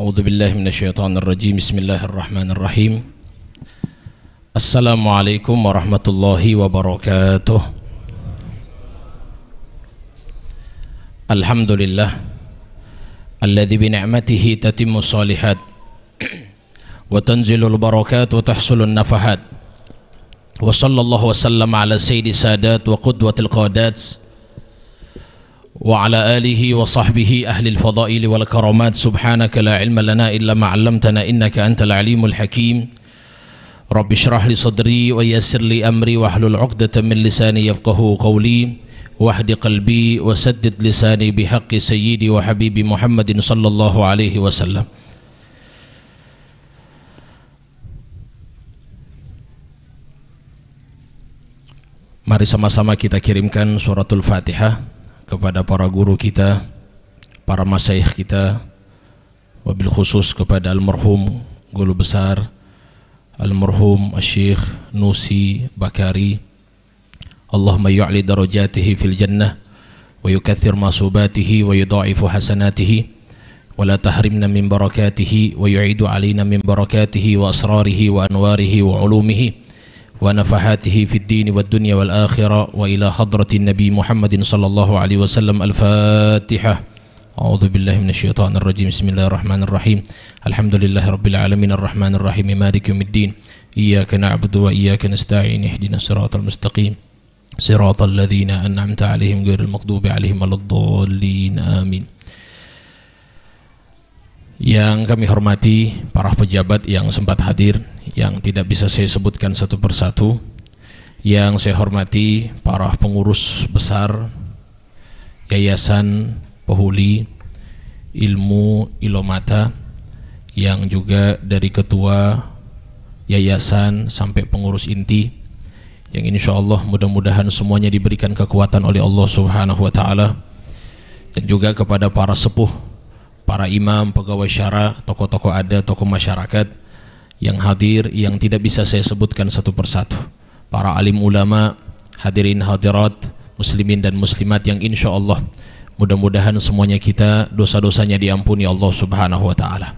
A'udzu billahi minasyaitonir rajim. Bismillahirrahmanirrahim. Assalamualaikum warahmatullahi wabarakatuh. Alhamdulillah alladzi bi ni'matihi tatimmu shalihat wa tanzilul barakat wa tahsulun nafahat. Wa sallallahu wa sallama ala sayyidi sadat wa qudwatil qadat wa ala alihi wa sahbihi ahli al-fadaili wal karamat. Subhanaka la ilma lana illa ma 'allamtana innaka antal alimul hakim. Rabbi shrah li sadri wa yassir li amri wahlul 'uqdatam min lisani yafqahu qawli wahdi qalbi wa saddid lisani bihaqqi sayyidi wa habibi Muhammadin sallallahu alaihi wasallam. Mari sama-sama kita kirimkan suratul Fatihah kepada para guru kita, para masyayikh kita, wabil khusus kepada almarhum guru besar almarhum Syekh Nusi Bakari. Allahumma yu'li darajatihi fil jannah wa yukaththir masubatihi wa yudha'ifu hasanatihi wa la tahrimna min barakatihi wa yu'idu alaina min barakatihi wa asrarihi wa anwarihi wa ulumihi wa nafahatihi fid dini wad dunya wal akhirah wa ila hadratin nabi Muhammadin sallallahu alaihi wasallam. Al-Fatihah. A'udzu billahi minasyaitonir rajim. Bismillahirrahmanirrahim. Alhamdulillahi rabbil alamin arrahmanir rahim maliki yaumiddin. Iyyaka na'budu wa iyyaka nasta'in. Ihdinas siratal mustaqim. Siratal ladzina an'amta 'alaihim ghairil maghdubi 'alaihim waladdallin. Amin. Yang kami hormati para pejabat yang sempat hadir, yang tidak bisa saya sebutkan satu persatu. Yang saya hormati para pengurus besar Yayasan Penghuli Ilmu Ilomata, yang juga dari ketua yayasan sampai pengurus inti, yang insyaallah mudah-mudahan semuanya diberikan kekuatan oleh Allah Subhanahu wa taala. Dan juga kepada para sepuh, para imam, pegawai syara, tokoh-tokoh ada, tokoh masyarakat yang hadir, yang tidak bisa saya sebutkan satu persatu. Para alim ulama, hadirin hadirat, muslimin dan muslimat yang insya Allah mudah-mudahan semuanya kita dosa-dosanya diampuni Allah Subhanahu wa taala.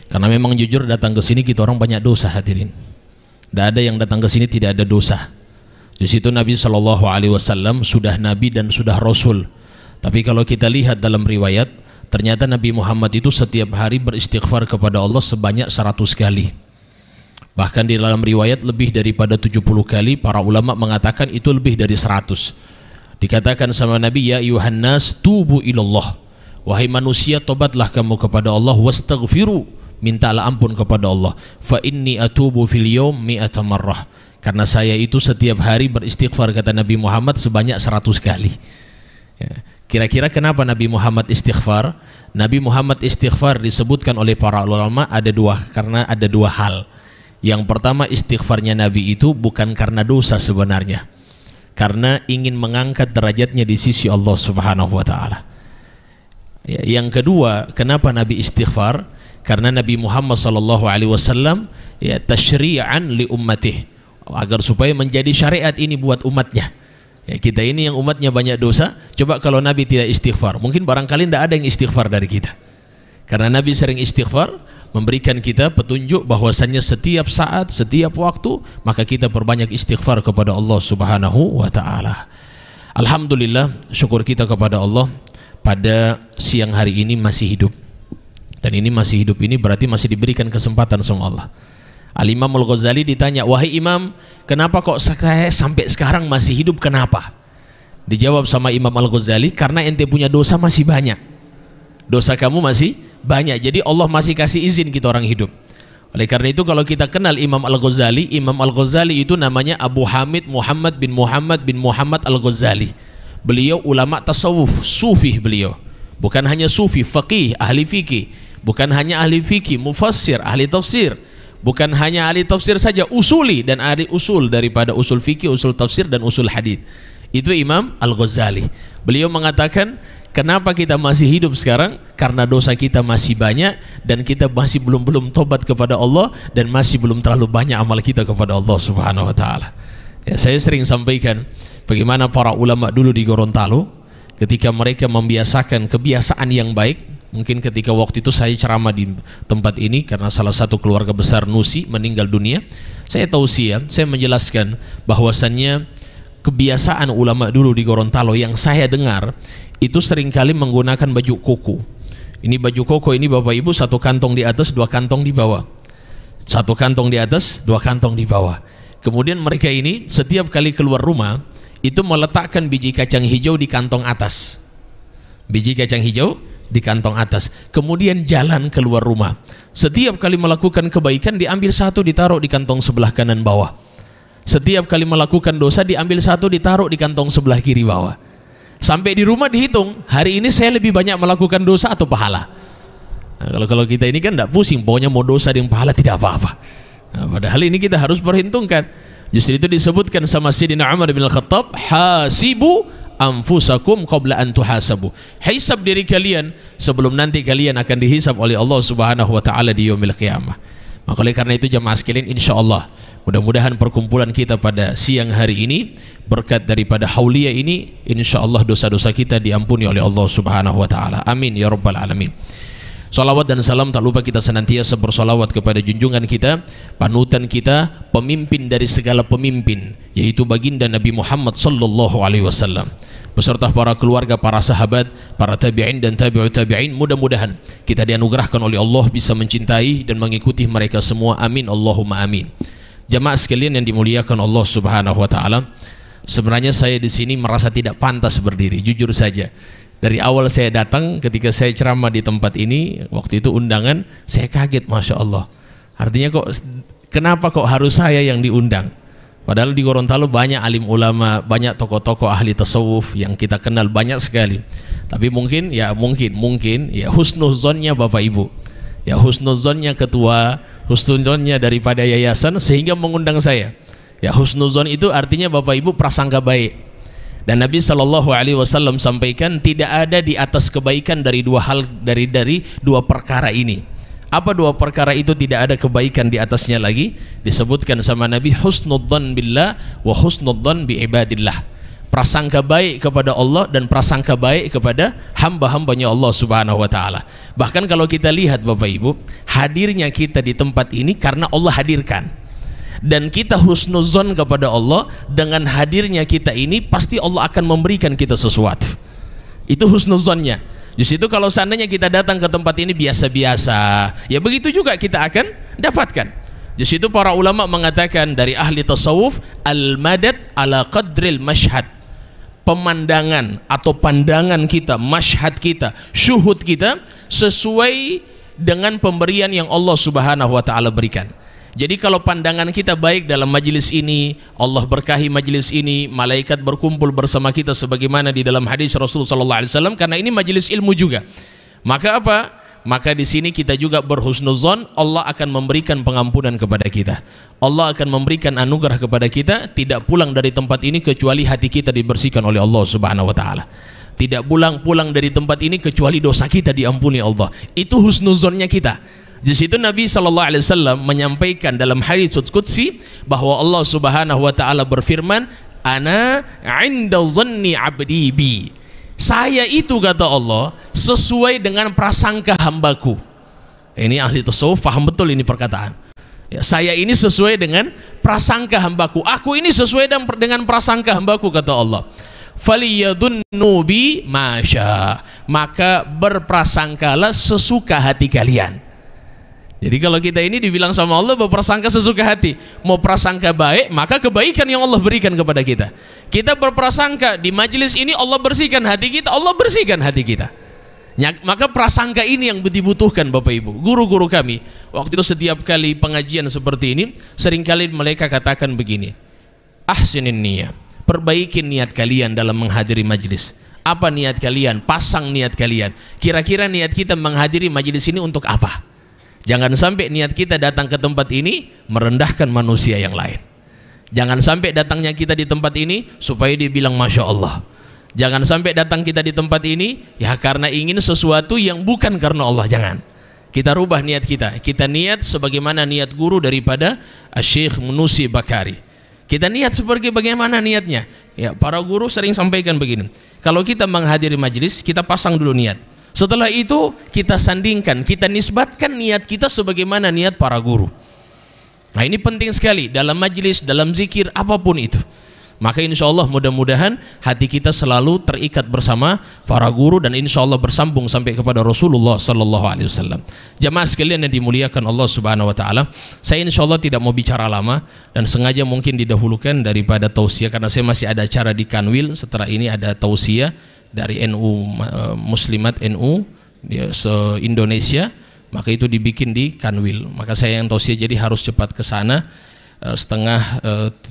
Karena memang jujur datang ke sini kita orang banyak dosa, hadirin. Tidak ada yang datang ke sini tidak ada dosa. Di situ Nabi sallallahu alaihi wasallam sudah nabi dan sudah rasul. Tapi kalau kita lihat dalam riwayat, ternyata Nabi Muhammad itu setiap hari beristighfar kepada Allah sebanyak 100 kali. Bahkan di dalam riwayat lebih daripada 70 kali. Para ulama mengatakan itu lebih dari 100. Dikatakan sama Nabi, ya ayuhan nas tubu ilallah, wahai manusia tobatlah kamu kepada Allah, wastaghfiru, mintalah ampun kepada Allah, fa inni atubu fil yawm mi'ata marrah, karena saya itu setiap hari beristighfar, kata Nabi Muhammad, sebanyak 100 kali. Ya. Kira-kira kenapa Nabi Muhammad istighfar? Nabi Muhammad istighfar disebutkan oleh para ulama karena ada dua hal. Yang pertama, istighfarnya Nabi itu bukan karena dosa sebenarnya, karena ingin mengangkat derajatnya di sisi Allah Subhanahu wa taala. Ya, yang kedua, kenapa Nabi istighfar? Karena Nabi Muhammad sallallahu alaihi wasallam ya tasyri'an li ummatih, agar supaya menjadi syariat ini buat umatnya. Ya, kita ini yang umatnya banyak dosa, coba kalau Nabi tidak istighfar, mungkin barangkali tidak ada yang istighfar dari kita. Karena Nabi sering istighfar, memberikan kita petunjuk bahwasannya setiap saat, setiap waktu, maka kita perbanyak istighfar kepada Allah Subhanahu wa ta'ala. Alhamdulillah, syukur kita kepada Allah, pada siang hari ini masih hidup. Dan ini masih hidup ini berarti masih diberikan kesempatan sama Allah. Al-Imam Al-Ghazali ditanya, wahai imam, kenapa kok saya sampai sekarang masih hidup, kenapa? Dijawab sama Imam Al-Ghazali, karena ente punya dosa masih banyak. Dosa kamu masih banyak, jadi Allah masih kasih izin kita orang hidup. Oleh karena itu kalau kita kenal Imam Al-Ghazali, Imam Al-Ghazali itu namanya Abu Hamid Muhammad bin Muhammad Al-Ghazali. Beliau ulama tasawuf, sufi beliau. Bukan hanya sufi, faqih, ahli fikih. Bukan hanya ahli fikih, mufassir, ahli tafsir. Bukan hanya ahli tafsir saja, usuli dan ahli usul, daripada usul fikih, usul tafsir dan usul hadis. Itu Imam Al-Ghazali. Beliau mengatakan, kenapa kita masih hidup sekarang? Karena dosa kita masih banyak dan kita masih belum tobat kepada Allah, dan masih belum terlalu banyak amal kita kepada Allah Subhanahu wa taala. Ya, saya sering sampaikan bagaimana para ulama dulu di Gorontalo ketika mereka membiasakan kebiasaan yang baik, Mungkin ketika waktu itu saya ceramah di tempat ini karena salah satu keluarga besar Nusi meninggal dunia, saya tausiah, saya menjelaskan bahwasannya kebiasaan ulama dulu di Gorontalo yang saya dengar itu seringkali menggunakan baju koko. Ini baju koko ini Bapak Ibu, satu kantong di atas, dua kantong di bawah. Satu kantong di atas, dua kantong di bawah. Kemudian mereka ini setiap kali keluar rumah itu meletakkan biji kacang hijau di kantong atas. Biji kacang hijau di kantong atas, kemudian jalan keluar rumah. Setiap kali melakukan kebaikan diambil satu ditaruh di kantong sebelah kanan bawah. Setiap kali melakukan dosa diambil satu ditaruh di kantong sebelah kiri bawah. Sampai di rumah dihitung, hari ini saya lebih banyak melakukan dosa atau pahala. Nah, kalau kita ini kan tidak pusing, pokoknya mau dosa dan pahala tidak apa-apa. Nah, padahal ini kita harus perhitungkan. Justru itu disebutkan sama Sayyidina Umar bin Al-Khattab, hasibu anfusakum qabla an tuhasabu. Hisab diri kalian sebelum nanti kalian akan dihisab oleh Allah Subhanahu wa taala di yaumil qiyamah. Maka oleh karena itu jemaah sekalian, insyaallah mudah-mudahan perkumpulan kita pada siang hari ini berkat daripada haulia ini, insyaallah dosa-dosa kita diampuni oleh Allah Subhanahu wa taala. Amin ya rabbal alamin. Salawat dan salam tak lupa kita senantiasa bersolawat kepada junjungan kita, panutan kita, pemimpin dari segala pemimpin, yaitu baginda Nabi Muhammad sallallahu alaihi wasallam, beserta para keluarga, para sahabat, para tabi'in dan tabi'ut tabi'in. Mudah-mudahan kita dianugerahkan oleh Allah bisa mencintai dan mengikuti mereka semua. Amin Allahumma amin. Jamaah sekalian yang dimuliakan Allah Subhanahu wa taala, sebenarnya saya di sini merasa tidak pantas berdiri, jujur saja. Dari awal saya datang, ketika saya ceramah di tempat ini, waktu itu undangan, saya kaget, Masya Allah. Artinya kenapa kok harus saya yang diundang? Padahal di Gorontalo banyak alim ulama, banyak tokoh-tokoh ahli tasawuf yang kita kenal banyak sekali. Tapi mungkin ya husnuzonnya Bapak Ibu, ya husnuzonnya ketua, husnuzonnya daripada yayasan sehingga mengundang saya. Ya husnuzon itu artinya Bapak Ibu prasangka baik. Dan Nabi Shallallahu Alaihi Wasallam sampaikan tidak ada di atas kebaikan dari dua hal, dari dua perkara ini. Apa dua perkara itu tidak ada kebaikan di atasnya lagi? Disebutkan sama Nabi, husnudzan billah wa husnudzan bi ibadillah. Prasangka baik kepada Allah dan prasangka baik kepada hamba-hambanya Allah Subhanahu wa taala. Bahkan kalau kita lihat Bapak Ibu, hadirnya kita di tempat ini karena Allah hadirkan. Dan kita husnuzon kepada Allah, dengan hadirnya kita ini pasti Allah akan memberikan kita sesuatu. Itu husnuzonnya. Justru itu kalau seandainya kita datang ke tempat ini biasa-biasa, ya begitu juga kita akan dapatkan. Justru itu para ulama mengatakan dari ahli tasawuf, al-madad ala qadril mashhad. Pemandangan atau pandangan kita, mashhad kita, syuhud kita sesuai dengan pemberian yang Allah Subhanahu wa taala berikan. Jadi kalau pandangan kita baik dalam majelis ini, Allah berkahi majelis ini, malaikat berkumpul bersama kita sebagaimana di dalam hadis Rasulullah SAW, karena ini majelis ilmu juga. Maka apa? Maka di sini kita juga berhusnuzon, Allah akan memberikan pengampunan kepada kita. Allah akan memberikan anugerah kepada kita, tidak pulang dari tempat ini kecuali hati kita dibersihkan oleh Allah Subhanahu wa taala. Tidak pulang dari tempat ini kecuali dosa kita diampuni Allah. Itu husnuzonnya kita. Di situ Nabi sallallahu alaihi wasallam menyampaikan dalam hadits qudsi bahwa Allah Subhanahu wa taala berfirman, "Ana 'inda dhanni 'abdi bi." Saya itu, kata Allah, sesuai dengan prasangka hambaku. Ini ahli tasawuf paham betul ini perkataan. Ya, saya ini sesuai dengan prasangka hambaku. Aku ini sesuai dengan prasangka hambaku, kata Allah. Faliyadunnu bi masya. Maka berprasangkalah sesuka hati kalian. Jadi kalau kita ini dibilang sama Allah berprasangka sesuka hati, mau prasangka baik, maka kebaikan yang Allah berikan kepada kita. Kita berprasangka di majelis ini Allah bersihkan hati kita, Allah bersihkan hati kita. Maka prasangka ini yang dibutuhkan Bapak Ibu. Guru-guru kami waktu itu setiap kali pengajian seperti ini, seringkali mereka katakan begini, ahsinin niyah, perbaikin niat kalian dalam menghadiri majelis. Apa niat kalian? Pasang niat kalian. Kira-kira niat kita menghadiri majelis ini untuk apa? Jangan sampai niat kita datang ke tempat ini merendahkan manusia yang lain. Jangan sampai datangnya kita di tempat ini supaya dibilang Masya Allah. Jangan sampai datang kita di tempat ini ya karena ingin sesuatu yang bukan karena Allah. Jangan. Kita rubah niat kita. Kita niat sebagaimana niat guru daripada Syekh Nusi Bakari. Kita niat seperti bagaimana niatnya. Ya, para guru sering sampaikan begini. Kalau kita menghadiri majelis, kita pasang dulu niat. Setelah itu kita sandingkan, kita nisbatkan niat kita sebagaimana niat para guru. Nah ini penting sekali dalam majlis, dalam zikir, apapun itu. Maka insya Allah mudah-mudahan hati kita selalu terikat bersama para guru dan insya Allah bersambung sampai kepada Rasulullah Sallallahu Alaihi Wasallam. Jamaah sekalian yang dimuliakan Allah Subhanahu Wa Taala, saya insya Allah tidak mau bicara lama dan sengaja mungkin didahulukan daripada tausiah karena saya masih ada acara di Kanwil. Setelah ini ada tausiah dari NU Muslimat NU se-Indonesia, maka itu dibikin di Kanwil. Maka saya yang tausiah jadi harus cepat ke sana.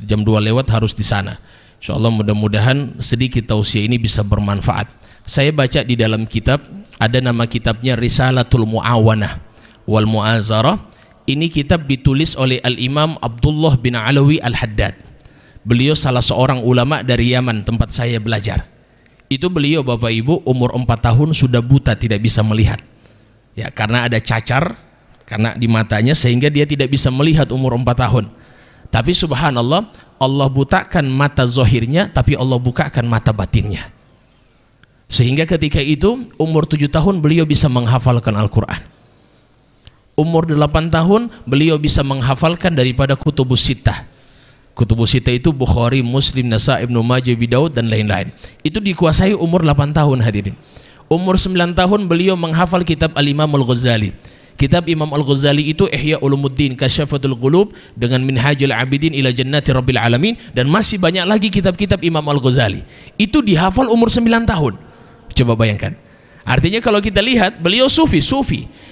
Jam 2 lewat harus di sana. Insyaallah mudah-mudahan sedikit tausiah ini bisa bermanfaat. Saya baca di dalam kitab, ada nama kitabnya Risalatul Muawanah wal Muazarah. Ini kitab ditulis oleh Al-Imam Abdullah bin Alawi Al-Haddad. Beliau salah seorang ulama dari Yaman tempat saya belajar. Itu beliau Bapak Ibu umur 4 tahun sudah buta, tidak bisa melihat. Ya, karena ada cacar karena di matanya sehingga dia tidak bisa melihat umur 4 tahun. Tapi subhanallah, Allah butakan mata zahirnya, tapi Allah bukakan mata batinnya. Sehingga ketika itu umur 7 tahun beliau bisa menghafalkan Al-Quran. Umur 8 tahun beliau bisa menghafalkan daripada kutubus sittah. Kutubus sittah itu Bukhari, Muslim, Nasa'i, Ibnu Majah, Abi Daud dan lain-lain. Itu dikuasai umur 8 tahun hadirin. Umur 9 tahun beliau menghafal kitab Al-Imam Al-Ghazali. Kitab Imam Al-Ghazali itu Ihya Ulumuddin, Kasyafatul Qulub dengan Minhajul Abidin ila Jannati Rabbil Alamin, dan masih banyak lagi kitab-kitab Imam Al-Ghazali. Itu dihafal umur 9 tahun. Coba bayangkan. Artinya kalau kita lihat beliau sufi.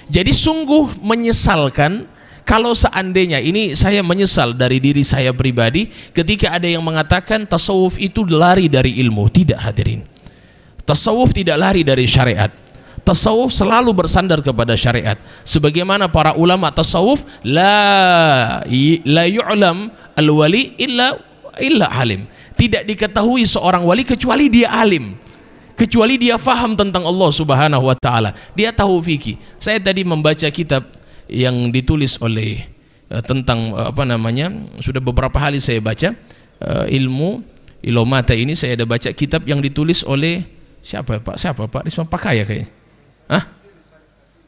Jadi sungguh menyesalkan kalau seandainya, ini saya menyesal dari diri saya pribadi ketika ada yang mengatakan tasawuf itu lari dari ilmu. Tidak hadirin. Tasawuf tidak lari dari syariat. Tasawuf selalu bersandar kepada syariat. Sebagaimana para ulama tasawuf, la yu'lam al-wali illa alim. Tidak diketahui seorang wali kecuali dia alim. Kecuali dia faham tentang Allah Subhanahu wa taala. Dia tahu fikih. Saya tadi membaca kitab yang ditulis oleh tentang sudah beberapa kali saya baca ilmu Ilomata ini. Saya ada baca kitab yang ditulis oleh siapa Pak? Risma Pakaya kayaknya.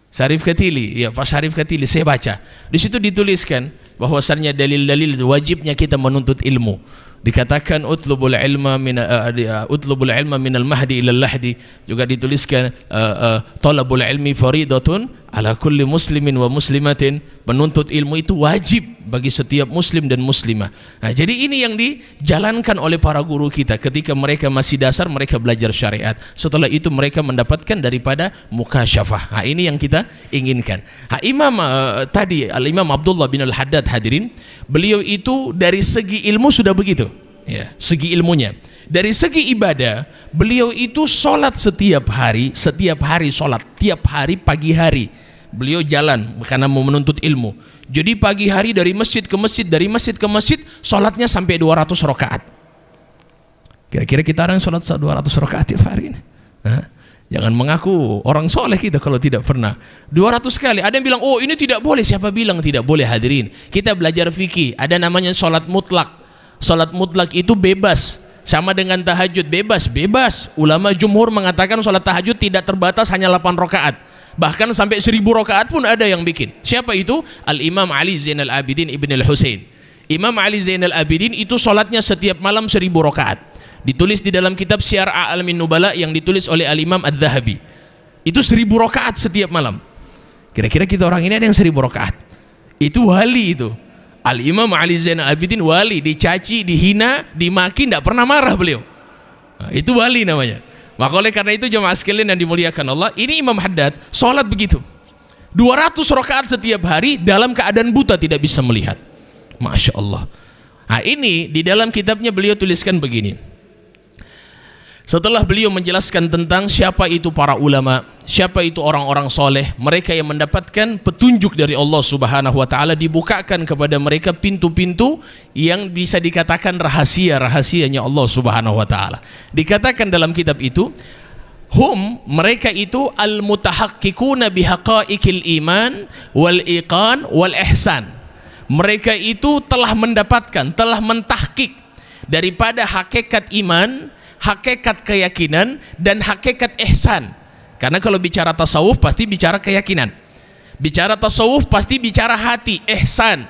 Syarif Katili, ya Pak Syarif Katili, saya baca. Di situ dituliskan bahwasannya dalil-dalil wajibnya kita menuntut ilmu. Dikatakan utlubul ilma minal mahdi ilal lahdi. Juga dituliskan talabul ilmi faridatun ala kulli muslimin wa muslimatin. Menuntut ilmu itu wajib bagi setiap muslim dan muslimah. Nah, jadi ini yang dijalankan oleh para guru kita. Ketika mereka masih dasar, mereka belajar syariat. Setelah itu mereka mendapatkan daripada mukasyafah. Nah, ini yang kita inginkan. Tadi Al-Imam Abdullah bin Al-Haddad hadirin, beliau itu dari segi ilmu sudah begitu. Ya, segi ilmunya. Dari segi ibadah, beliau itu sholat setiap hari sholat, tiap hari pagi hari. Beliau jalan karena mau menuntut ilmu. Jadi pagi hari dari masjid ke masjid, dari masjid ke masjid, sholatnya sampai 200 rakaat. Kira-kira kita orang sholat 200 rakaat tiap hari ini. Jangan mengaku orang soleh kita kalau tidak pernah. 200 kali. Ada yang bilang, oh ini tidak boleh. Siapa bilang tidak boleh hadirin? Kita belajar fikih. Ada namanya sholat mutlak. Sholat mutlak itu bebas. Sama dengan tahajud, bebas. Ulama jumhur mengatakan sholat tahajud tidak terbatas hanya 8 rakaat. Bahkan sampai 1000 rakaat pun ada yang bikin. Siapa itu? Al-Imam Ali Zainal Abidin Ibn Al-Husain. Imam Ali Zainal Abidin itu sholatnya setiap malam 1000 rakaat. Ditulis di dalam kitab Syiar A'lamin Nubala yang ditulis oleh Al-Imam Adz-Dzahabi. Itu 1000 rakaat setiap malam. Kira-kira kita orang ini ada yang 1000 rakaat. Itu wali itu. Al-Imam Ali Zainal Abidin wali, dicaci, dihina, dimaki, tidak pernah marah beliau. Nah, itu wali namanya. Maka oleh karena itu jemaah sekalian yang dimuliakan Allah, ini Imam Haddad sholat begitu 200 rakaat setiap hari dalam keadaan buta, tidak bisa melihat. Masya Allah. Nah, ini di dalam kitabnya beliau tuliskan begini. Setelah beliau menjelaskan tentang siapa itu para ulama, siapa itu orang-orang soleh, mereka yang mendapatkan petunjuk dari Allah Subhanahu wa taala, dibukakan kepada mereka pintu-pintu yang bisa dikatakan rahasia-rahasianya Allah Subhanahu wa taala. Dikatakan dalam kitab itu, mereka itu al-mutahaqqiquna bihaqaiqil iman wal iqan wal ihsan. Mereka itu telah mendapatkan, telah mentahqiq daripada hakikat iman, hakikat keyakinan dan hakikat ihsan. Karena kalau bicara tasawuf pasti bicara keyakinan. Bicara tasawuf pasti bicara hati, ihsan.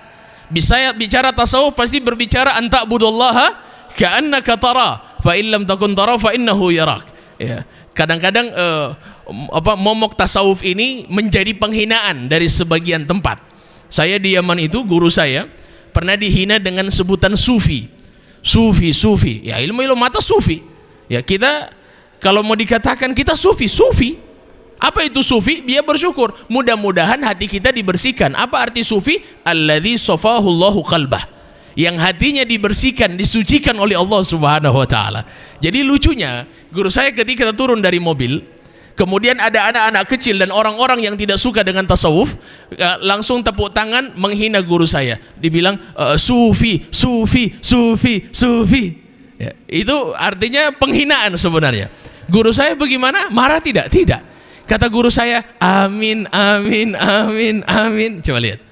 Bisa bicara tasawuf pasti berbicara anta budallaha ka'annaka tara fa illam takun tara fa innahu yarak. Ya. Kadang-kadang momok tasawuf ini menjadi penghinaan dari sebagian tempat. Saya di Yaman itu, guru saya pernah dihina dengan sebutan sufi. Sufi. Ya, ilmu mata sufi. Ya, kita kalau mau dikatakan kita sufi. Apa itu sufi? Dia bersyukur. Mudah-mudahan hati kita dibersihkan. Apa arti sufi? Alladzi safahullahu qalbah. Yang hatinya dibersihkan, disucikan oleh Allah Subhanahu wa taala. Jadi lucunya, guru saya ketika turun dari mobil, kemudian ada anak-anak kecil dan orang-orang yang tidak suka dengan tasawuf langsung tepuk tangan menghina guru saya. Dibilang sufi. Ya, itu artinya penghinaan sebenarnya. Guru saya bagaimana? Marah tidak? Tidak. Kata guru saya, amin. Coba lihat.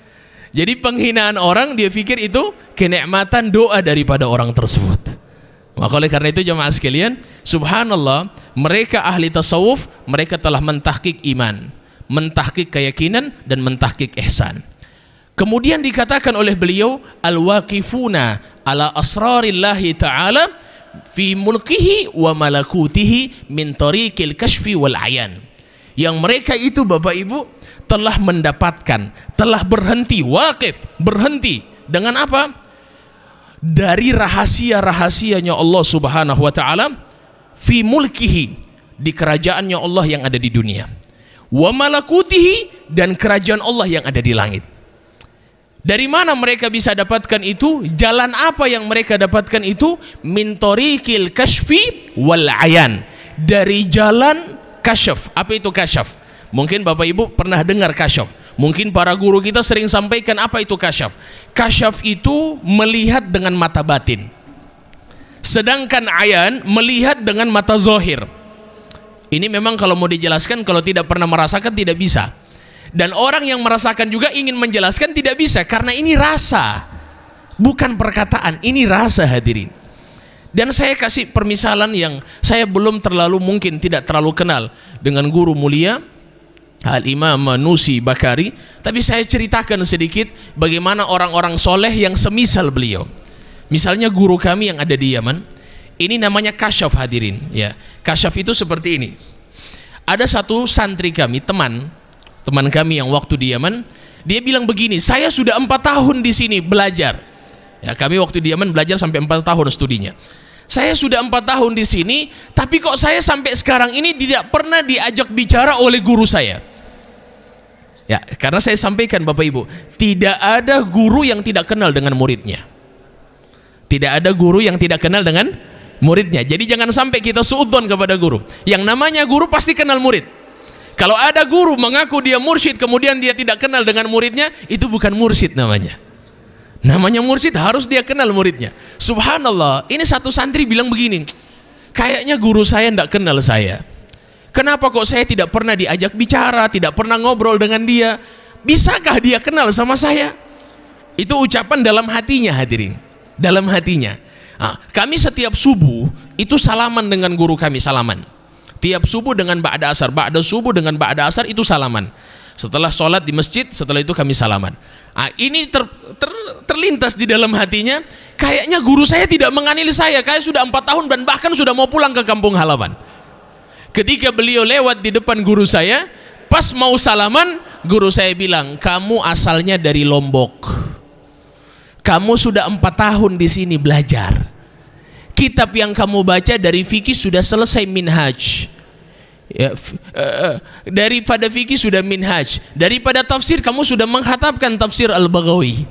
Jadi penghinaan orang, dia pikir itu kenikmatan doa daripada orang tersebut. Maka oleh karena itu jemaah sekalian, subhanallah, mereka ahli tasawuf, mereka telah mentahqiq iman, mentahqiq keyakinan, dan mentahqiq ihsan. Kemudian dikatakan oleh beliau, al-waqifuna ala asrarillahi ta'ala fi mulkihi wa malakutihi min tariqil kashfi wal ayan. Yang mereka itu Bapak Ibu telah mendapatkan, telah berhenti, waqif, berhenti dengan apa? Dari rahasia-rahasianya Allah Subhanahu wa taala fi mulkihi, di kerajaannya Allah yang ada di dunia, wa malakutihi, dan kerajaan Allah yang ada di langit. Dari mana mereka bisa dapatkan itu? Jalan apa yang mereka dapatkan itu? Min tariqil kashfi wal ayan, dari jalan kasyaf. Apa itu kasyaf? Mungkin Bapak Ibu pernah dengar kasyaf. Mungkin para guru kita sering sampaikan apa itu kasyaf. Kasyaf itu melihat dengan mata batin. Sedangkan ayan melihat dengan mata zahir. Ini memang kalau mau dijelaskan, kalau tidak pernah merasakan tidak bisa. Dan orang yang merasakan juga ingin menjelaskan tidak bisa, karena ini rasa, bukan perkataan, ini rasa hadirin. Dan saya kasih permisalan yang saya belum terlalu, mungkin tidak terlalu kenal dengan guru mulia Al-Imam Nusi Bakari, tapi saya ceritakan sedikit bagaimana orang-orang soleh yang semisal beliau. Misalnya guru kami yang ada di Yaman, ini namanya kasyaf hadirin. Ya, kasyaf itu seperti ini. Ada satu santri kami, teman kami yang waktu di Yaman, dia bilang begini, saya sudah 4 tahun di sini belajar. Ya, kami waktu di Yaman belajar sampai 4 tahun studinya. Saya sudah 4 tahun di sini, tapi kok saya sampai sekarang ini tidak pernah diajak bicara oleh guru saya. Ya, karena saya sampaikan Bapak Ibu, tidak ada guru yang tidak kenal dengan muridnya. Tidak ada guru yang tidak kenal dengan muridnya. Jadi jangan sampai kita suudzon kepada guru. Yang namanya guru pasti kenal murid. Kalau ada guru mengaku dia mursyid, kemudian dia tidak kenal dengan muridnya, itu bukan mursyid namanya. Namanya mursyid harus dia kenal muridnya. Subhanallah, ini satu santri bilang begini, kayaknya guru saya tidak kenal saya. Kenapa kok saya tidak pernah diajak bicara, tidak pernah ngobrol dengan dia? Bisakah dia kenal sama saya? Itu ucapan dalam hatinya hadirin, dalam hatinya. Nah, kami setiap subuh itu salaman dengan guru kami, salaman. Tiap subuh dengan ba'da asar, ba'da subuh dengan ba'da asar itu salaman. Setelah sholat di masjid, setelah itu kami salaman. Nah, ini terlintas di dalam hatinya, kayaknya guru saya tidak menganiaya saya, kayak sudah 4 tahun dan bahkan sudah mau pulang ke kampung halaman. Ketika beliau lewat di depan guru saya, pas mau salaman, guru saya bilang, kamu asalnya dari Lombok, kamu sudah 4 tahun di sini belajar, kitab yang kamu baca dari fikih sudah selesai minhaj. Ya, daripada fikih sudah minhaj, daripada tafsir kamu sudah menghatapkan tafsir Al-Baghawi,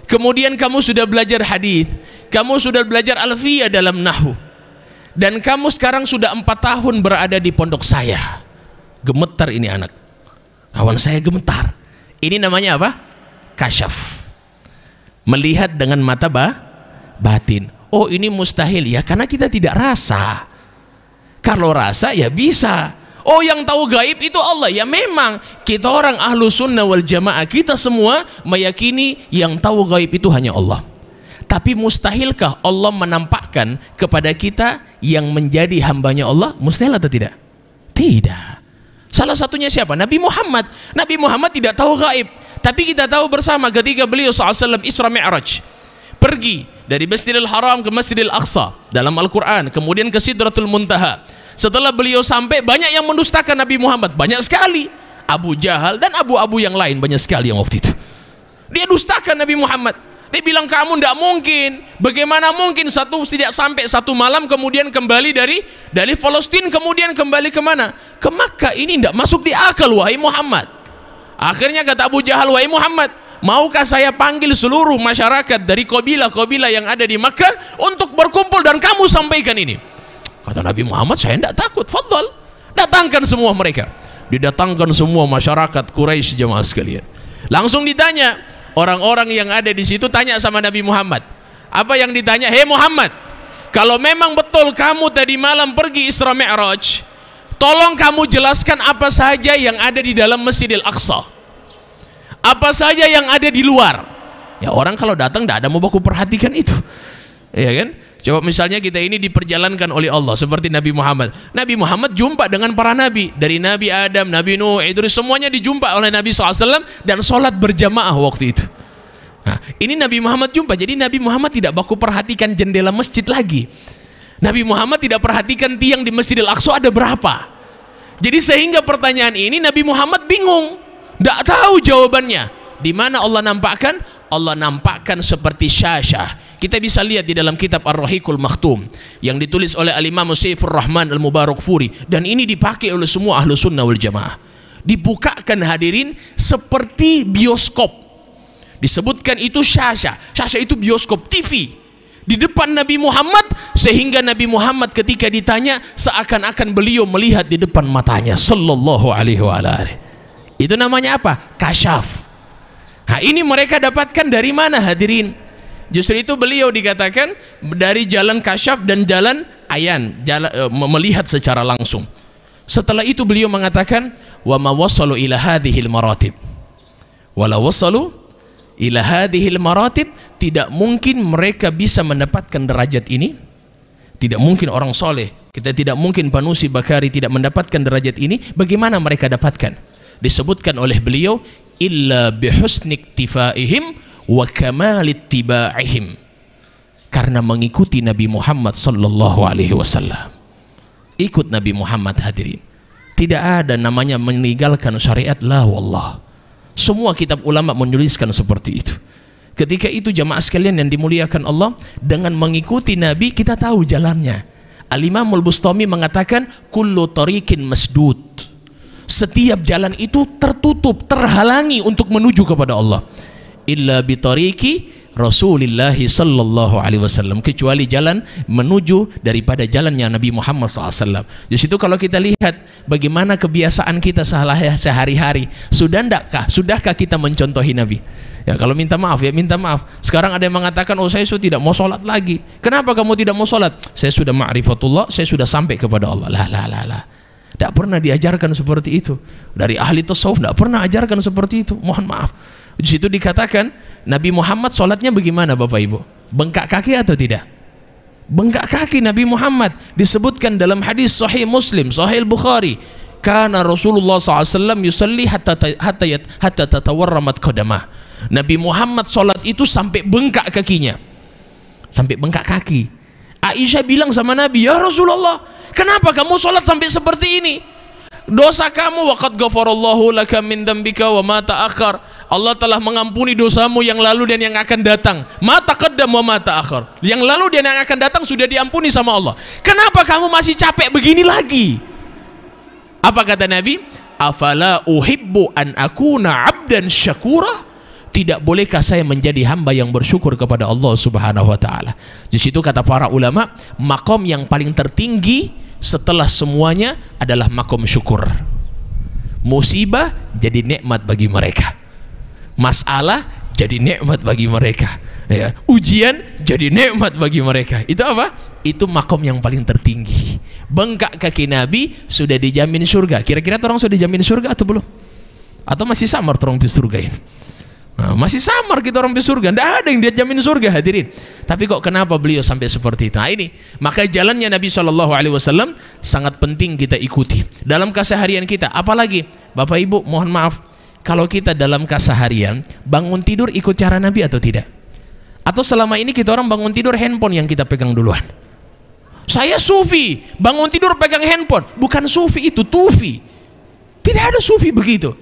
kemudian kamu sudah belajar hadis, kamu sudah belajar alfiyah dalam nahwu, dan kamu sekarang sudah 4 tahun berada di pondok saya. Gemetar ini anak, kawan saya gemetar. Ini namanya apa? Kasyaf, melihat dengan mata batin. Oh, ini mustahil ya, karena kita tidak rasa. Kalau rasa ya bisa. Oh, yang tahu gaib itu Allah. Ya memang kita orang ahlu sunnah wal jamaah, kita semua meyakini yang tahu gaib itu hanya Allah. Tapi mustahilkah Allah menampakkan kepada kita yang menjadi hambanya Allah? Mustahil atau tidak? Tidak. Salah satunya siapa? Nabi Muhammad. Nabi Muhammad tidak tahu gaib, tapi kita tahu bersama ketika beliau SAW Isra Mi'raj, pergi dari Masjidil Haram ke Masjidil Aqsa dalam Al-Quran, kemudian ke Sidratul Muntaha. Setelah beliau sampai, banyak yang mendustakan Nabi Muhammad, banyak sekali. Abu Jahal dan abu-abu yang lain banyak sekali yang waktu itu. Dia dustakan Nabi Muhammad. Dia bilang, kamu tidak mungkin, bagaimana mungkin tidak sampai satu malam kemudian kembali dari Palestina, kemudian kembali kemana? Ke Makkah. Ini tidak masuk di akal, wahai Muhammad. Akhirnya kata Abu Jahal, wahai Muhammad, maukah saya panggil seluruh masyarakat dari kabilah-kabilah yang ada di Makkah untuk berkumpul dan kamu sampaikan ini? Kata Nabi Muhammad, saya tidak takut, fadhal, datangkan semua mereka. Didatangkan semua masyarakat Quraisy, jemaah sekalian. Langsung ditanya, orang-orang yang ada di situ tanya sama Nabi Muhammad. Apa yang ditanya? Hei Muhammad, kalau memang betul kamu tadi malam pergi Isra Mi'raj, tolong kamu jelaskan apa saja yang ada di dalam Masjidil Aqsa, apa saja yang ada di luar. Ya, orang kalau datang tidak ada mau baku perhatikan itu, ya kan? Coba misalnya kita ini diperjalankan oleh Allah seperti Nabi Muhammad. Nabi Muhammad jumpa dengan para nabi, dari Nabi Adam, Nabi Nuh, Idris, semuanya dijumpa oleh Nabi SAW dan sholat berjamaah waktu itu. Nah, ini Nabi Muhammad jumpa. Jadi Nabi Muhammad tidak baku perhatikan jendela masjid lagi. Nabi Muhammad tidak perhatikan tiang di Masjidil Aqsa ada berapa. Jadi sehingga pertanyaan ini Nabi Muhammad bingung, tidak tahu jawabannya. Di mana Allah nampakkan? Allah nampakkan seperti syasyah. Kita bisa lihat di dalam kitab Ar-Rahiqul Makhtum yang ditulis oleh Al-Imam Saifur Rahman Al-Mubarakfuri, dan ini dipakai oleh semua ahlu sunnah wal jamaah. Dibukakan hadirin seperti bioskop. Disebutkan itu syasyah. Syasyah itu bioskop TV di depan Nabi Muhammad, sehingga Nabi Muhammad ketika ditanya seakan-akan beliau melihat di depan matanya sallallahu alaihi wa alihi. Itu namanya apa? Kasyaf. Nah, ini mereka dapatkan dari mana hadirin? Justru itu beliau dikatakan dari jalan kasyaf dan jalan ayan, melihat secara langsung. Setelah itu beliau mengatakan, wa ma wasalu ila hadhil maratib, wala wasalu ila hadhil maratib, tidak mungkin mereka bisa mendapatkan derajat ini. Tidak mungkin orang soleh, kita tidak mungkin Panusi Bakari tidak mendapatkan derajat ini. Bagaimana mereka dapatkan? Disebutkan oleh beliau, illa bihusni iktifaihim wa kamalittiba'ihim, karena mengikuti Nabi Muhammad sallallahu alaihi wasallam. Ikut Nabi Muhammad hadirin. Tidak ada namanya meninggalkan syariat, la wallah. Semua kitab ulama menuliskan seperti itu. Ketika itu jamaah sekalian yang dimuliakan Allah, dengan mengikuti Nabi kita tahu jalannya. Al-Imam Al-Bustami mengatakan kullu tariqin masdud. Setiap jalan itu tertutup, terhalangi untuk menuju kepada Allah. Illa bitariqi Rasulillah sallallahu alaihi wasallam, kecuali jalan menuju daripada jalannya Nabi Muhammad SAW. Di situ kalau kita lihat bagaimana kebiasaan kita sehari-hari, sudahkah kita mencontohi Nabi? Ya, kalau minta maaf ya minta maaf. Sekarang ada yang mengatakan, oh saya sudah tidak mau sholat lagi. Kenapa kamu tidak mau sholat? Saya sudah ma'rifatullah, saya sudah sampai kepada Allah. Lah. Tidak pernah diajarkan seperti itu. Dari ahli tasawuf tidak pernah ajarkan seperti itu. Mohon maaf. Di situ dikatakan Nabi Muhammad sholatnya bagaimana Bapak Ibu? Bengkak kaki atau tidak? Bengkak kaki Nabi Muhammad. Disebutkan dalam hadis Sahih Muslim, Sahih Bukhari, karena Rasulullah SAW yusalli hatta tatawarramat qadamah. Nabi Muhammad sholat itu sampai bengkak kakinya, sampai bengkak kaki. Aisyah bilang sama Nabi, ya Rasulullah, kenapa kamu sholat sampai seperti ini? Dosa kamu, waqad ghafarallahu laka min dambika wa ma ta'akhir. Allah telah mengampuni dosamu yang lalu dan yang akan datang. Ma taqaddam wa ma ta'akhir. Yang lalu dan yang akan datang sudah diampuni sama Allah. Kenapa kamu masih capek begini lagi? Apa kata Nabi? Afala uhibbu an akuna 'abdan syakura? Tidak bolehkah saya menjadi hamba yang bersyukur kepada Allah Subhanahu wa taala? Di situ kata para ulama, makom yang paling tertinggi setelah semuanya adalah makom syukur. Musibah jadi nikmat bagi mereka, masalah jadi nikmat bagi mereka, ya, ujian jadi nikmat bagi mereka. Itu apa? Itu makom yang paling tertinggi. Bengkak kaki Nabi sudah dijamin surga. Kira-kira orang sudah dijamin surga atau belum? Atau masih samar orang di surga ini? Nah, masih samar kita orang di surga, tidak ada yang dia jamin surga hadirin. Tapi kok kenapa beliau sampai seperti itu? Nah ini, maka jalannya Nabi SAW sangat penting kita ikuti dalam keseharian kita. Apalagi Bapak Ibu, mohon maaf, kalau kita dalam keseharian bangun tidur ikut cara Nabi atau tidak? Atau selama ini kita orang bangun tidur handphone yang kita pegang duluan? Saya sufi, bangun tidur pegang handphone. Bukan sufi itu, tufi. Tidak ada sufi begitu.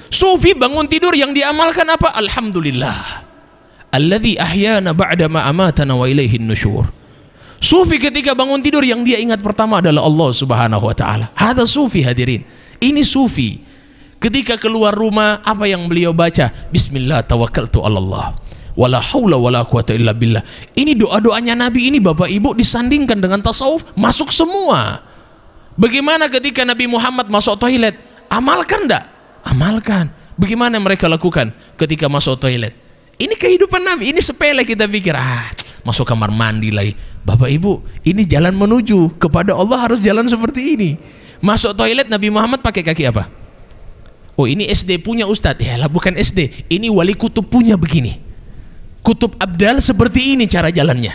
Sufi bangun tidur yang diamalkan apa? Alhamdulillah alladzi ahyana ba'da ma amatana wa ilaihin nusyur. Sufi ketika bangun tidur yang dia ingat pertama adalah Allah Subhanahu wa taala. Hadza sufi hadirin. Ini sufi. Ketika keluar rumah apa yang beliau baca? Bismillah tawakkaltu 'alallah. Wala haula wala quwata illa billah. Ini doa-doanya Nabi ini Bapak Ibu disandingkan dengan tasawuf masuk semua. Bagaimana ketika Nabi Muhammad masuk toilet? Amalkan enggak? Amalkan. Bagaimana mereka lakukan ketika masuk toilet? Ini kehidupan Nabi, ini sepele kita pikir, masuk kamar mandi lagi. Bapak Ibu, ini jalan menuju kepada Allah harus jalan seperti ini. Masuk toilet Nabi Muhammad pakai kaki apa? Oh ini SD punya Ustadz, ya lah bukan SD, ini wali kutub punya begini. Kutub Abdal seperti ini cara jalannya.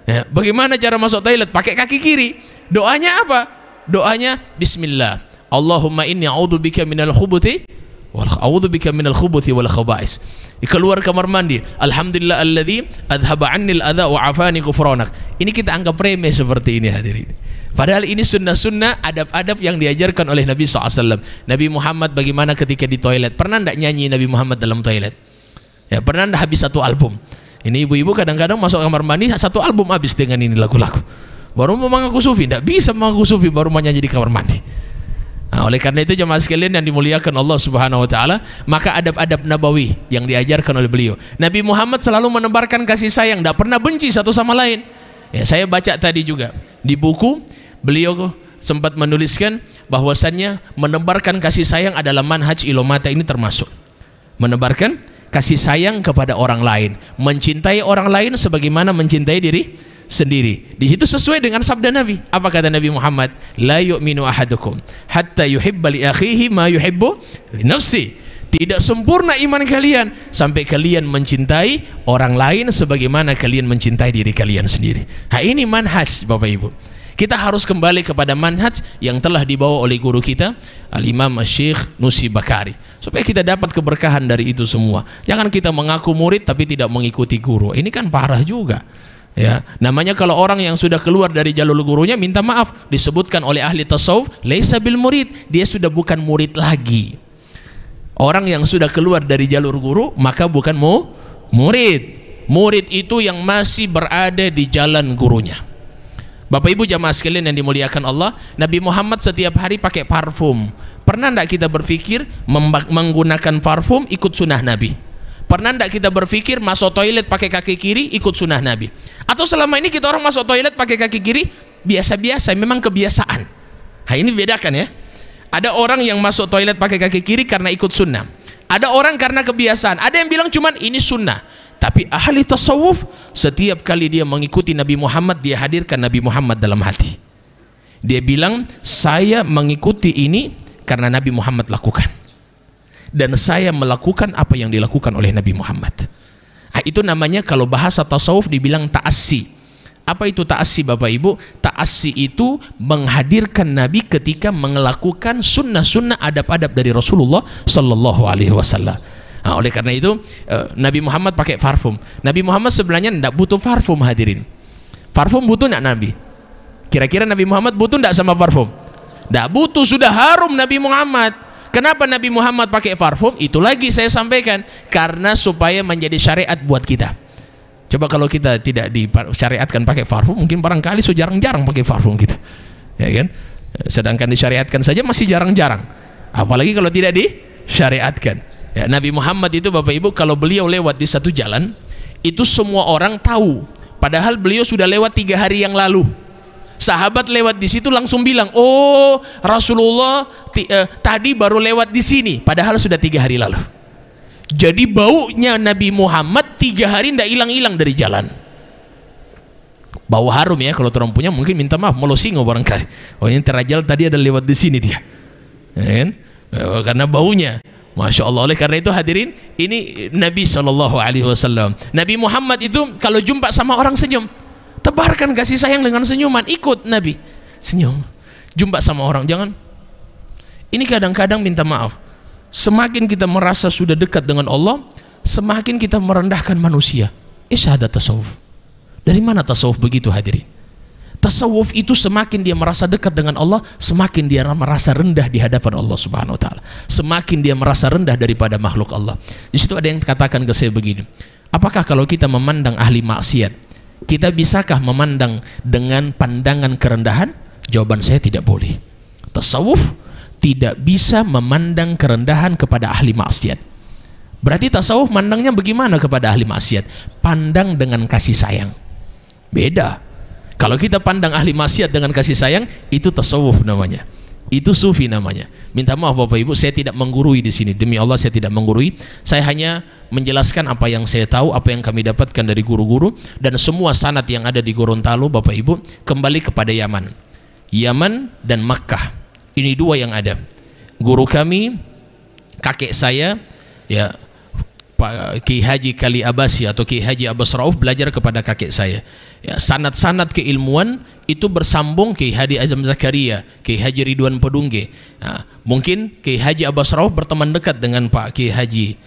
Ya, bagaimana cara masuk toilet? Pakai kaki kiri. Doanya apa? Doanya Bismillah. Allahumma inni a'udzubika minal khubuthi wal a'udzubika minal khubuthi wal khaba'is. Keluar kamar mandi. Alhamdulillah alladzi adhaba 'annil adza wa 'afani ghufranak. Ini kita anggap remeh seperti ini hadirin. Padahal ini sunnah-sunnah adab-adab yang diajarkan oleh Nabi SAW. Nabi Muhammad bagaimana ketika di toilet? Pernah tidak nyanyi Nabi Muhammad dalam toilet? Ya, pernah tidak habis satu album? Ini ibu-ibu kadang-kadang masuk kamar mandi satu album habis dengan ini lagu-lagu. Baru mau mengaku sufi, tidak bisa mengaku sufi baru mau nyanyi di kamar mandi. Nah, oleh karena itu jemaah sekalian yang dimuliakan Allah Subhanahu wa taala, maka adab-adab nabawi yang diajarkan oleh beliau. Nabi Muhammad selalu menebarkan kasih sayang, tidak pernah benci satu sama lain. Ya, saya baca tadi juga di buku beliau sempat menuliskan bahwasannya menebarkan kasih sayang adalah manhaj ilomata, ini termasuk menebarkan kasih sayang kepada orang lain, mencintai orang lain sebagaimana mencintai diri sendiri. Di situ sesuai dengan sabda Nabi. Apa kata Nabi Muhammad? La yu'minu ahadukum hatta yuhibba li akhihi ma yuhibbu li nafsi. Tidak sempurna iman kalian sampai kalian mencintai orang lain sebagaimana kalian mencintai diri kalian sendiri. Nah, ini manhaj Bapak Ibu. Kita harus kembali kepada manhaj yang telah dibawa oleh guru kita Al-Imam Syekh Nusi Bakari, supaya kita dapat keberkahan dari itu semua. Jangan kita mengaku murid tapi tidak mengikuti guru. Ini kan parah juga. Ya, namanya kalau orang yang sudah keluar dari jalur gurunya minta maaf, disebutkan oleh ahli tasawuf laisa bil murid, dia sudah bukan murid lagi. Orang yang sudah keluar dari jalur guru maka bukan murid. Murid itu yang masih berada di jalan gurunya. Bapak Ibu jamaah sekalian yang dimuliakan Allah, Nabi Muhammad setiap hari pakai parfum. Pernah tidak kita berpikir menggunakan parfum ikut sunnah Nabi? Pernah tidak kita berpikir masuk toilet pakai kaki kiri ikut sunnah Nabi? Atau selama ini kita orang masuk toilet pakai kaki kiri biasa-biasa, memang kebiasaan. Nah ini bedakan ya. Ada orang yang masuk toilet pakai kaki kiri karena ikut sunnah. Ada orang karena kebiasaan. Ada yang bilang cuman ini sunnah. Tapi ahli tasawuf setiap kali dia mengikuti Nabi Muhammad, dia hadirkan Nabi Muhammad dalam hati. Dia bilang saya mengikuti ini karena Nabi Muhammad lakukan, dan saya melakukan apa yang dilakukan oleh Nabi Muhammad. Nah, itu namanya kalau bahasa tasawuf dibilang ta'assi. Apa itu ta'assi Bapak Ibu? Ta'assi itu menghadirkan Nabi ketika melakukan sunnah-sunnah adab-adab dari Rasulullah Sallallahu Alaihi Wasallam. Nah, oleh karena itu Nabi Muhammad pakai parfum. Nabi Muhammad sebenarnya tidak butuh parfum hadirin. Parfum butuh tidak Nabi? Kira-kira Nabi Muhammad butuh tidak sama parfum? Tidak butuh, sudah harum Nabi Muhammad. Kenapa Nabi Muhammad pakai parfum? Itu lagi saya sampaikan, karena supaya menjadi syariat buat kita. Coba kalau kita tidak disyariatkan pakai parfum, mungkin barangkali jarang-jarang pakai parfum kita, ya kan? Sedangkan disyariatkan saja masih jarang-jarang, apalagi kalau tidak disyariatkan. Ya, Nabi Muhammad itu Bapak Ibu kalau beliau lewat di satu jalan itu semua orang tahu, padahal beliau sudah lewat 3 hari yang lalu. Sahabat lewat di situ langsung bilang, oh Rasulullah tadi baru lewat di sini, padahal sudah 3 hari lalu. Jadi baunya Nabi Muhammad 3 hari tidak hilang-hilang dari jalan. Bau harum ya, kalau orang punya mungkin minta maaf melosingo barangkali. Oh ini terajal tadi ada lewat di sini dia, ya kan? Karena baunya. Masya Allah. Oleh karena itu hadirin, Ini Nabi SAW. Nabi Muhammad itu kalau jumpa sama orang senyum, tebarkan kasih sayang dengan senyuman. Ikut Nabi, senyum. Jumpa sama orang, jangan. Ini kadang-kadang minta maaf, semakin kita merasa sudah dekat dengan Allah, semakin kita merendahkan manusia. Ada tasawuf. Dari mana tasawuf begitu hadirin? Tasawuf itu semakin dia merasa dekat dengan Allah, semakin dia merasa rendah di hadapan Allah Subhanahu wa taala. Semakin dia merasa rendah daripada makhluk Allah. Di situ ada yang katakan ke saya begini, apakah kalau kita memandang ahli maksiat, kita bisakah memandang dengan pandangan kerendahan? Jawaban saya tidak boleh. Tasawuf tidak bisa memandang kerendahan kepada ahli maksiat. Berarti tasawuf mandangnya bagaimana kepada ahli maksiat? Pandang dengan kasih sayang. Beda. Kalau kita pandang ahli maksiat dengan kasih sayang, itu tasawuf namanya, itu sufi namanya. Minta maaf Bapak Ibu, saya tidak menggurui di sini. Demi Allah saya tidak menggurui. Saya hanya menjelaskan apa yang saya tahu, apa yang kami dapatkan dari guru-guru, dan semua sanad yang ada di Gorontalo Bapak Ibu kembali kepada Yaman. Yaman dan Makkah. Ini dua yang ada. Guru kami, kakek saya, ya, Pak Ki Haji Kali Abasi atau Ki Haji Abbas Rauf, belajar kepada kakek saya. Ya, sanad-sanad keilmuan itu bersambung Ki Haji Azam Zakaria, Ki Haji Ridwan Pedungge. Nah, mungkin Ki Haji Abbas Rauf berteman dekat dengan Pak Ki Haji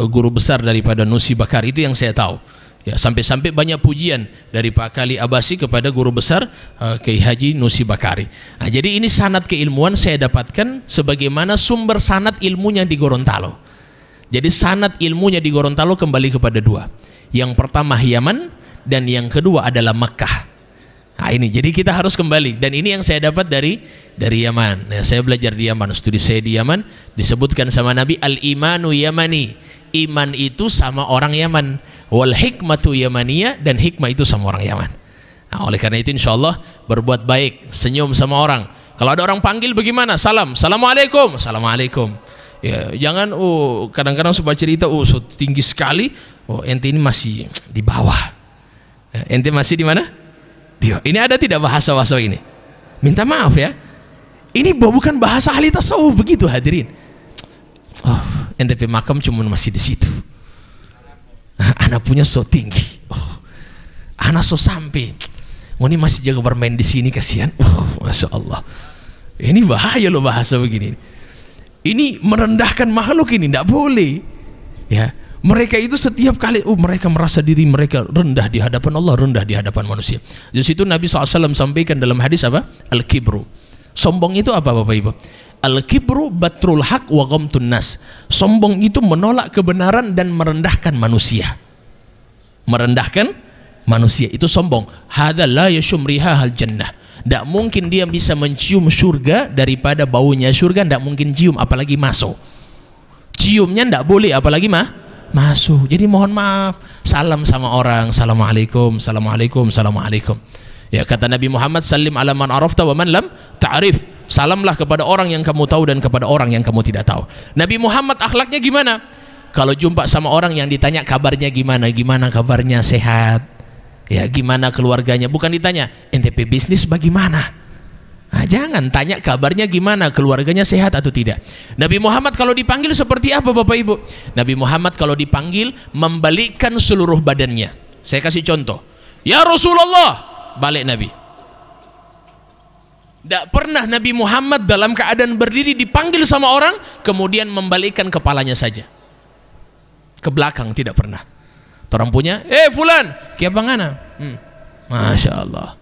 guru besar daripada Nusi Bakari, itu yang saya tahu. Ya, sampai-sampai banyak pujian dari Pak Kali Abasi kepada guru besar Ki Haji Nusi Bakari. Nah, jadi ini sanad keilmuan saya dapatkan sebagaimana sumber sanad ilmunya di Gorontalo. Jadi sanad ilmunya di Gorontalo kembali kepada dua. Yang pertama Yaman dan yang kedua adalah Makkah. Nah ini, jadi kita harus kembali. Dan ini yang saya dapat dari Yaman. Ya, saya belajar di Yaman, studi saya di Yaman. Disebutkan sama Nabi, al-imanu yamani. Iman itu sama orang Yaman. Wal hikmatu yamaniyah, dan hikmah itu sama orang Yaman. Nah, oleh karena itu insya Allah berbuat baik, senyum sama orang. Kalau ada orang panggil bagaimana? Salam, assalamualaikum, assalamualaikum. Ya, jangan kadang-kadang suka cerita so tinggi sekali, ente ini masih di bawah. Ya, ente masih di mana? Ini ada tidak bahasa-bahasa ini? Minta maaf ya. Ini bukan bahasa ahli tasawuf begitu hadirin. Ente pemakam cuma masih di situ. Anak punya so tinggi. Anak so sampai. Ini masih jaga bermain di sini, kasihan. Masya Allah. Ini bahaya loh bahasa begini. Ini merendahkan makhluk, ini tidak boleh. Ya, mereka itu setiap kali mereka merasa diri mereka rendah di hadapan Allah, rendah di hadapan manusia. Di situ Nabi SAW sampaikan dalam hadis apa? Al-kibru. Sombong itu apa Bapak Ibu? Al-kibru batrul haq wa ghamtun nas. Sombong itu menolak kebenaran dan merendahkan manusia. Merendahkan manusia itu sombong. Hadza la yashumriha hal jannah. Tidak mungkin dia bisa mencium surga daripada baunya surga, tidak mungkin cium apalagi masuk. Ciumnya tidak boleh apalagi masuk. Jadi mohon maaf, salam sama orang, assalamualaikum, assalamualaikum, assalamualaikum. Ya, kata Nabi Muhammad, salim ala man arafta wa man lam ta'rif. Salamlah kepada orang yang kamu tahu dan kepada orang yang kamu tidak tahu. Nabi Muhammad akhlaknya gimana? Kalau jumpa sama orang yang ditanya kabarnya gimana, gimana kabarnya, sehat? Ya, gimana keluarganya? Bukan ditanya NTP bisnis bagaimana. Nah, jangan tanya kabarnya gimana, keluarganya sehat atau tidak. Nabi Muhammad kalau dipanggil seperti apa Bapak Ibu? Nabi Muhammad kalau dipanggil membalikkan seluruh badannya. Saya kasih contoh. Ya Rasulullah, balik Nabi. Tidak pernah Nabi Muhammad dalam keadaan berdiri dipanggil sama orang kemudian membalikkan kepalanya saja ke belakang, tidak pernah. Orang punya, fulan, kia bangana. Masya Allah.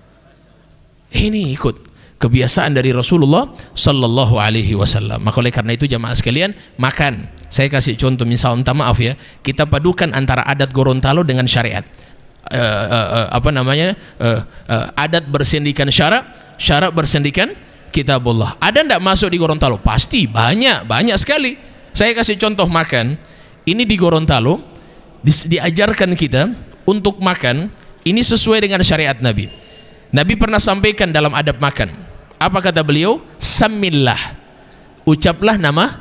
Ini ikut kebiasaan dari Rasulullah Sallallahu Alaihi Wasallam. Maka oleh karena itu jamaah sekalian, makan. Saya kasih contoh, misal minta maaf ya, kita padukan antara adat Gorontalo dengan syariat. Adat bersendikan syarak bersendikan kitabullah. Ada ndak masuk di Gorontalo? Pasti banyak sekali. Saya kasih contoh makan. Ini di Gorontalo diajarkan kita untuk makan ini sesuai dengan syariat Nabi. Nabi pernah sampaikan dalam adab makan. Apa kata beliau? Samillah, ucaplah nama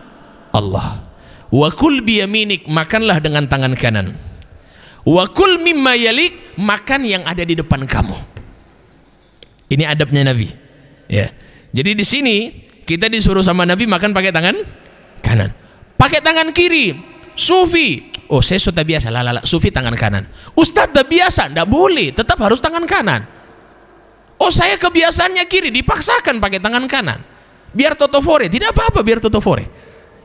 Allah. Wa kul biyaminik, makanlah dengan tangan kanan. Wa kul mimma yalik, makan yang ada di depan kamu. Ini adabnya Nabi. Ya. Jadi di sini kita disuruh sama Nabi makan pakai tangan kanan. Pakai tangan kiri Sufi. Oh, saya sudah biasa, lala, Sufi tangan kanan. Ustadz dah biasa, tidak boleh, tetap harus tangan kanan. Oh, saya kebiasaannya kiri, dipaksakan pakai tangan kanan. Biar totofore, tidak apa-apa biar totofore.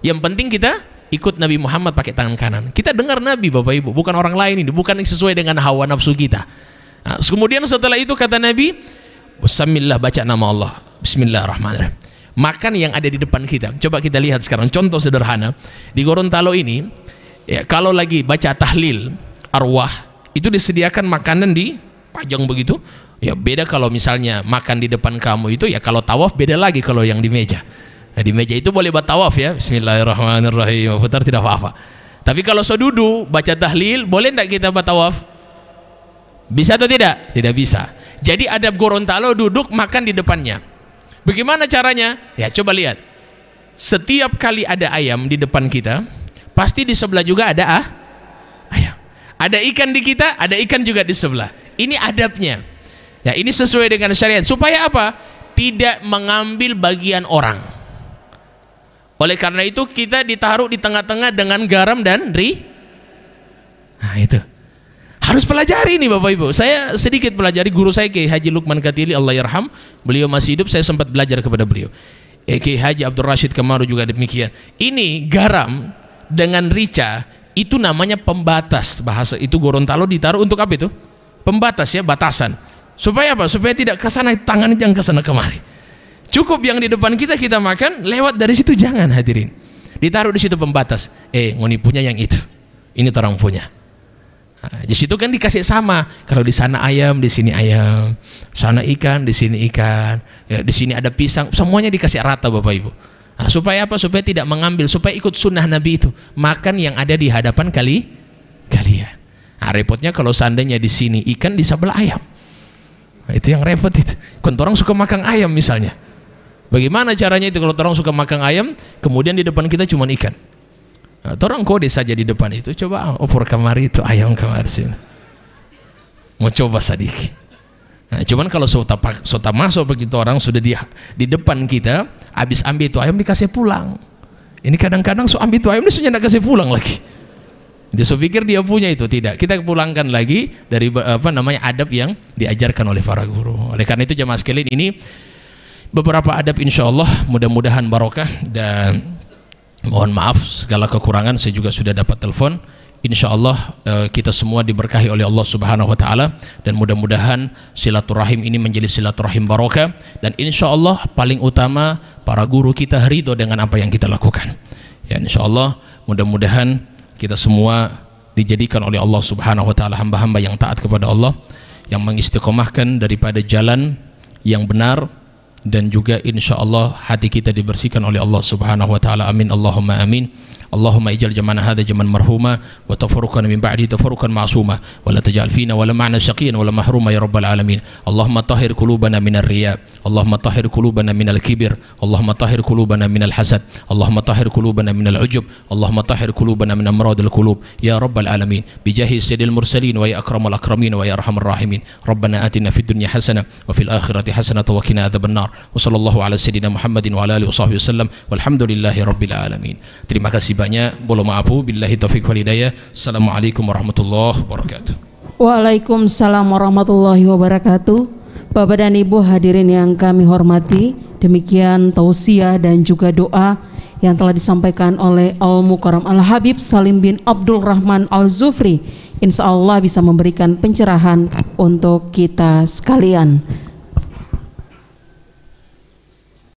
Yang penting kita ikut Nabi Muhammad pakai tangan kanan. Kita dengar Nabi, Bapak Ibu, bukan orang lain ini, bukan sesuai dengan hawa nafsu kita. Nah, kemudian setelah itu kata Nabi, Bismillah, baca nama Allah. Bismillahirrahmanirrahim. Makan yang ada di depan kita. Coba kita lihat sekarang contoh sederhana di Gorontalo ini. Ya, kalau lagi baca tahlil arwah itu disediakan makanan di pajang begitu. Ya beda kalau misalnya makan di depan kamu itu, ya kalau tawaf beda lagi kalau yang di meja. Nah, di meja itu boleh buat tawaf ya. Bismillahirrahmanirrahim. Putar tidak apa-apa. Tapi kalau sedudu baca tahlil, boleh tidak kita buat tawaf? Bisa atau tidak? Tidak bisa. Jadi adab Gorontalo duduk makan di depannya. Bagaimana caranya? Ya coba lihat. Setiap kali ada ayam di depan kita, pasti di sebelah juga ada ayam. Ada ikan di kita, ada ikan juga di sebelah. Ini adabnya. Ya, ini sesuai dengan syariat. Supaya apa? Tidak mengambil bagian orang. Oleh karena itu kita ditaruh di tengah-tengah dengan garam dan Nah, itu. Harus pelajari ini Bapak Ibu. Saya sedikit pelajari guru saya Kiai Haji Lukman Katili, Allah yarham. Beliau masih hidup, saya sempat belajar kepada beliau. Kiai Haji Abdul Rashid Kamaru juga demikian. Ini garam dengan rica itu namanya pembatas. Bahasa itu Gorontalo ditaruh untuk apa itu? Pembatas ya, batasan. Supaya apa? Supaya tidak ke sana tangan, jangan ke sana kemari. Cukup yang di depan kita kita makan, lewat dari situ jangan, hadirin. Ditaruh di situ pembatas. Ngoni punya yang itu. Ini orang punya. Nah, di situ kan dikasih sama. Kalau di sana ayam, di sini ayam. Sana ikan, di sini ikan. Ya, di sini ada pisang. Semuanya dikasih rata Bapak Ibu. Nah, supaya apa? Supaya tidak mengambil, supaya ikut sunnah Nabi itu. Makan yang ada di hadapan kalian. Nah, repotnya kalau seandainya di sini ikan, di sebelah ayam. Nah, itu yang repot itu. Kan orang suka makan ayam misalnya. Bagaimana caranya itu kalau orang suka makan ayam, kemudian di depan kita cuma ikan? Nah, orang kode saja di depan itu. Coba opor kamari itu ayam kamari sini. Mau coba sedikit. Nah, cuman kalau sota masuk begitu orang sudah di depan kita, habis ambil itu ayam dikasih pulang. Ini kadang-kadang ambil itu ayam dia sudah tidak kasih pulang lagi. Dia pikir dia punya itu, tidak. Kita pulangkan lagi dari adab yang diajarkan oleh para guru. Oleh karena itu jemaah sekalian, ini beberapa adab insyaallah mudah-mudahan barokah, dan mohon maaf segala kekurangan. Saya juga sudah dapat telepon. InsyaAllah kita semua diberkahi oleh Allah Subhanahu Wa Taala, dan mudah-mudahan silaturahim ini menjadi silaturahim barokah, dan insyaallah paling utama para guru kita ridho dengan apa yang kita lakukan. Ya insyaallah mudah-mudahan kita semua dijadikan oleh Allah Subhanahu Wa Taala hamba-hamba yang taat kepada Allah, yang mengistiqomahkan daripada jalan yang benar, dan juga insyaallah hati kita dibersihkan oleh Allah Subhanahu Wa Taala. Amin Allahumma amin. Allahumma ij'al jamana hadha jaman marhuma wa tafarruqana min ba'di tafarruqan ma'suma wa la taj'al fina wa la ma'na syaqiyan wa la mahruma ya rabbal alamin. Allahumma tahhir qulubana minar riya, Allahumma tahhir qulubana minal kibir, Allahumma tahhir qulubana minal hasad, Allahumma tahhir qulubana minal ujub, Allahumma tahhir qulubana min amradil qulub ya rabbal alamin. Bijahi sayyidil mursalin wa ya akramal akramin wa ya arhamar rahimin. Rabbana atina fid dunya hasanah wa fil akhirati hasanah wa qina adzabannar. Wa sallallahu ala sayyidina Muhammadin wa ala alihi washabbihi wasallam walhamdulillahi rabbil alamin. Terima kasih banyak. Boleh maafu billahi taufiq wal hidayah. Assalamualaikum warahmatullahi wabarakatuh. Waalaikumsalam warahmatullahi wabarakatuh. Bapak dan Ibu hadirin yang kami hormati, demikian tausiah dan juga doa yang telah disampaikan oleh Al-Mukarram Al-Habib Salim bin Abdul Rahman Al-Zufri. Insya Allah bisa memberikan pencerahan untuk kita sekalian.